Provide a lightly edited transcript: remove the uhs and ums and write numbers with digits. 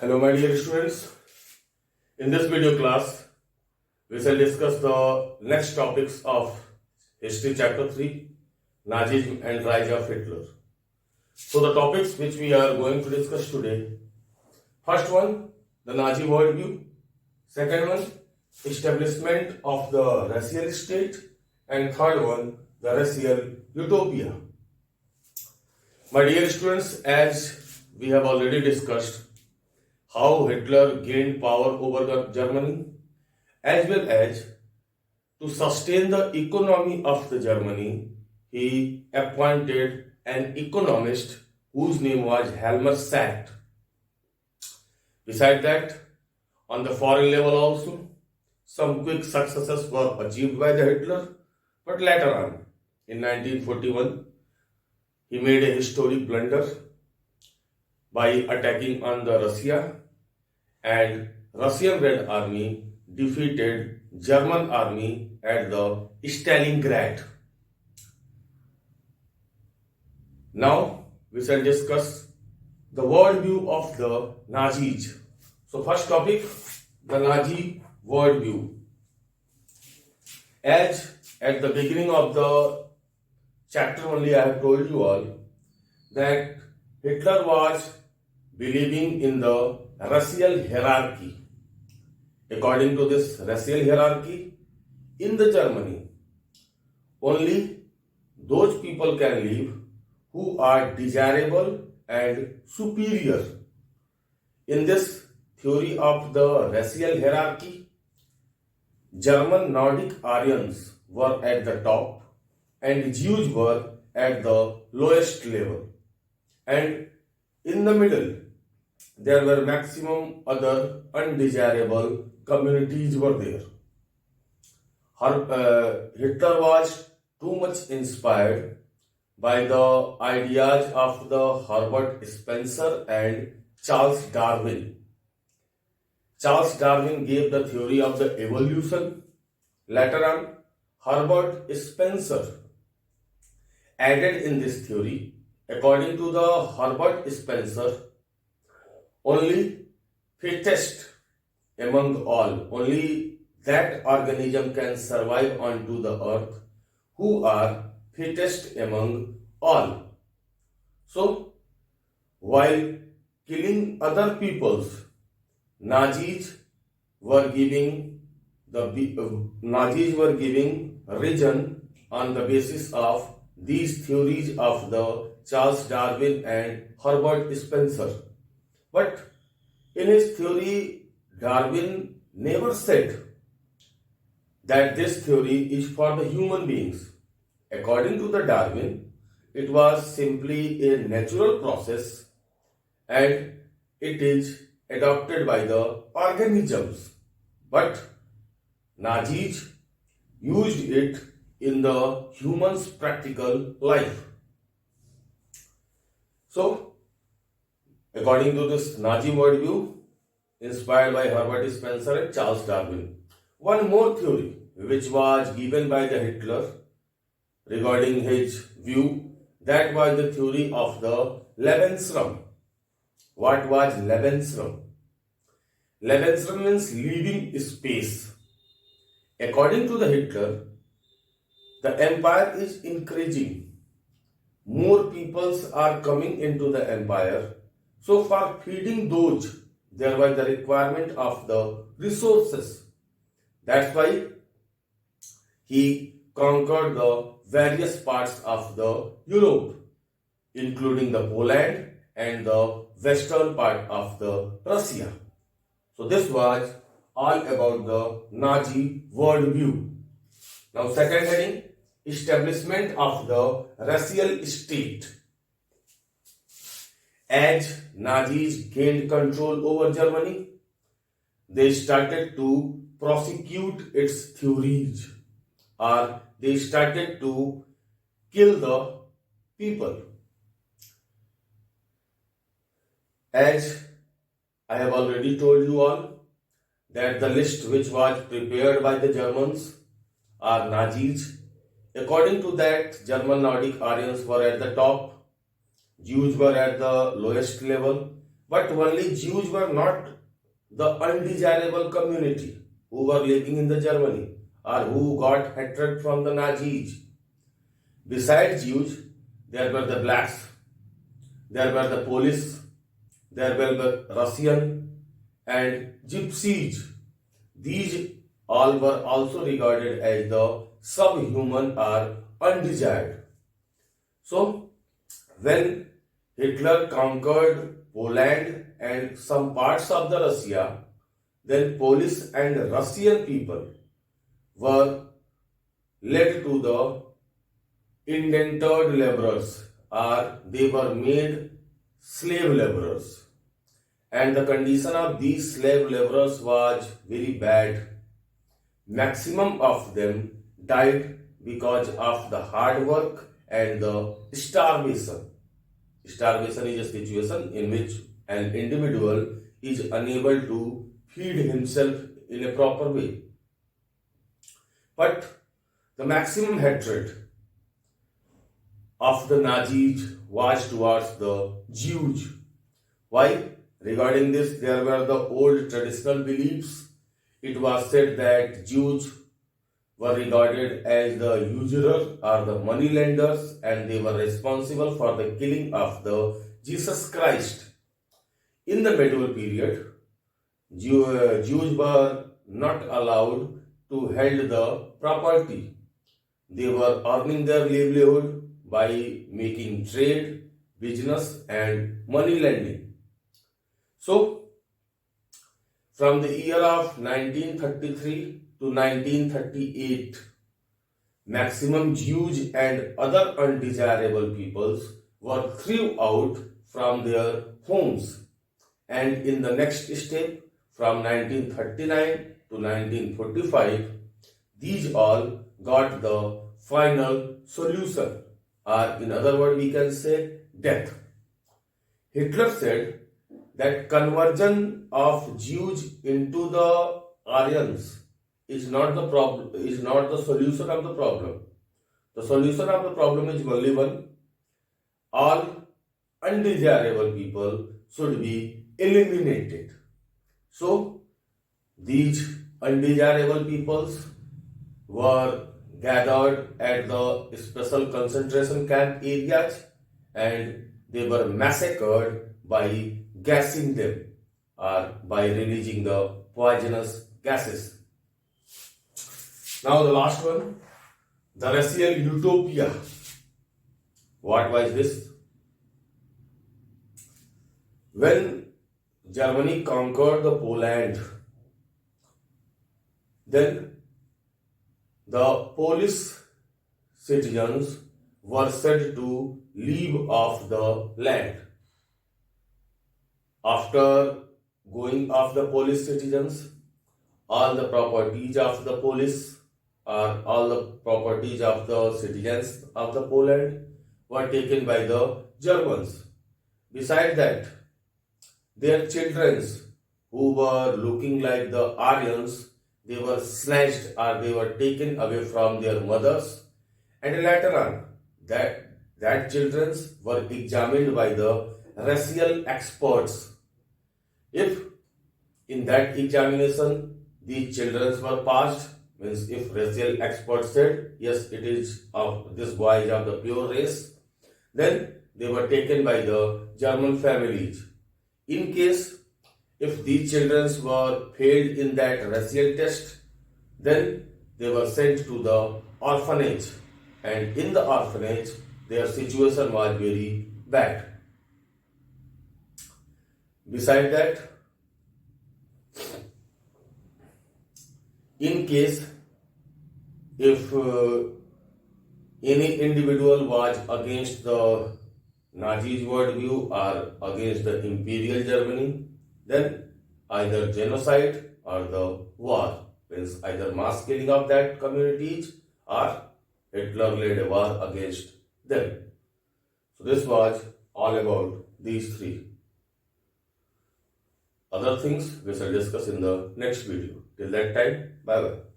Hello, my dear students. In this video class, we shall discuss the next topics of History Chapter 3, Nazism and Rise of Hitler. So, the topics which we are going to discuss today: first one, the Nazi worldview; second one, establishment of the racial state; and third one, the racial utopia. My dear students, as we have already discussed, how Hitler gained power over Germany, as well as to sustain the economy of the Germany, he appointed an economist whose name was Helmer Sacht. Besides that, on the foreign level also, some quick successes were achieved by the Hitler, but later on, in 1941, he made a historic blunder by attacking on the Russia, and Russian Red Army defeated German army at the Stalingrad. Now we shall discuss the worldview of the Nazis. So first topic, the Nazi worldview. As at the beginning of the chapter only I have told you all that Hitler was believing in the racial hierarchy. According to this racial hierarchy, in the Germany, only those people can live who are desirable and superior. In this theory of the racial hierarchy, German Nordic Aryans were at the top and Jews were at the lowest level. And in the middle, there were maximum other undesirable communities were there. Hitler was too much inspired by the ideas of the Herbert Spencer and Charles Darwin. Charles Darwin gave the theory of the evolution. Later on, Herbert Spencer added in this theory. According to the Herbert Spencer, only fittest among all, only that organism can survive onto the earth who are fittest among all. So, while killing other peoples, Nazis were giving reason on the basis of these theories of the Charles Darwin and Herbert Spencer. But in his theory, Darwin never said that this theory is for the human beings. According to the Darwin, it was simply a natural process and it is adopted by the organisms. But Nazis used it in the human's practical life. So, according to this Nazi worldview, inspired by Herbert Spencer and Charles Darwin, one more theory which was given by the Hitler regarding his view, that was the theory of the Lebensraum. What was Lebensraum? Lebensraum means living space. According to the Hitler, the empire is increasing. More peoples are coming into the empire. So for feeding those, there was the requirement of the resources. That's why he conquered the various parts of the Europe, including the Poland and the western part of the Russia. So this was all about the Nazi worldview. Now second heading, establishment of the racial state. As Nazis gained control over Germany, they started to prosecute its theories, or they started to kill the people. As I have already told you all, that the list which was prepared by the Germans are Nazis. According to that, German Nordic Aryans were at the top, Jews were at the lowest level, But only Jews were not the undesirable community who were living in the Germany or who got hatred from the Nazis. Besides Jews, there were the blacks, there were the Polish, there were the Russian and Gypsies. These all were also regarded as the subhuman or undesired. So, when Hitler conquered Poland and some parts of the Russia, then Polish and Russian people were led to the indentured laborers, or they were made slave laborers. And the condition of these slave laborers was very bad. Maximum of them died because of the hard work and the starvation. Starvation is a situation in which an individual is unable to feed himself in a proper way. But the maximum hatred of the Nazis was towards the Jews. Why? Regarding this, there were the old traditional beliefs. It was said that Jews were regarded as the usurers or the money lenders, and they were responsible for the killing of the Jesus Christ. In the medieval period, Jews were not allowed to hold the property. They were earning their livelihood by making trade, business, and money lending. So, from the year of 1933 to 1938, maximum Jews and other undesirable peoples were thrown out from their homes. And in the next step, from 1939 to 1945, these all got the final solution, or in other words, we can say death. Hitler said that conversion of Jews into the Aryans is not the problem, is not the solution of the problem. The solution of the problem is only one: all undesirable people should be eliminated. So these undesirable peoples were gathered at the special concentration camp areas, and they were massacred by gassing them or by releasing the poisonous gases. Now the last one, the racial utopia. What was this? When Germany conquered the Poland, then the Polish citizens were said to leave off the land. After going off the Polish citizens, all the properties of the Polish or all the properties of the citizens of the Poland were taken by the Germans. Besides that, their children who were looking like the Aryans, they were snatched or they were taken away from their mothers, and later on that children were examined by the racial experts. If in that examination these children were passed, means if racial experts said yes, it is of this boy is of the pure race, then they were taken by the German families. In case if these children were failed in that racial test, then they were sent to the orphanage, and in the orphanage their situation was very bad. Beside that, in case if any individual was against the Nazis' worldview or against the Imperial Germany, then either genocide or the war, means either mass killing of that communities or Hitler led a war against them. So this was all about these three. Other things we shall discuss in the next video. Till that time, bye bye.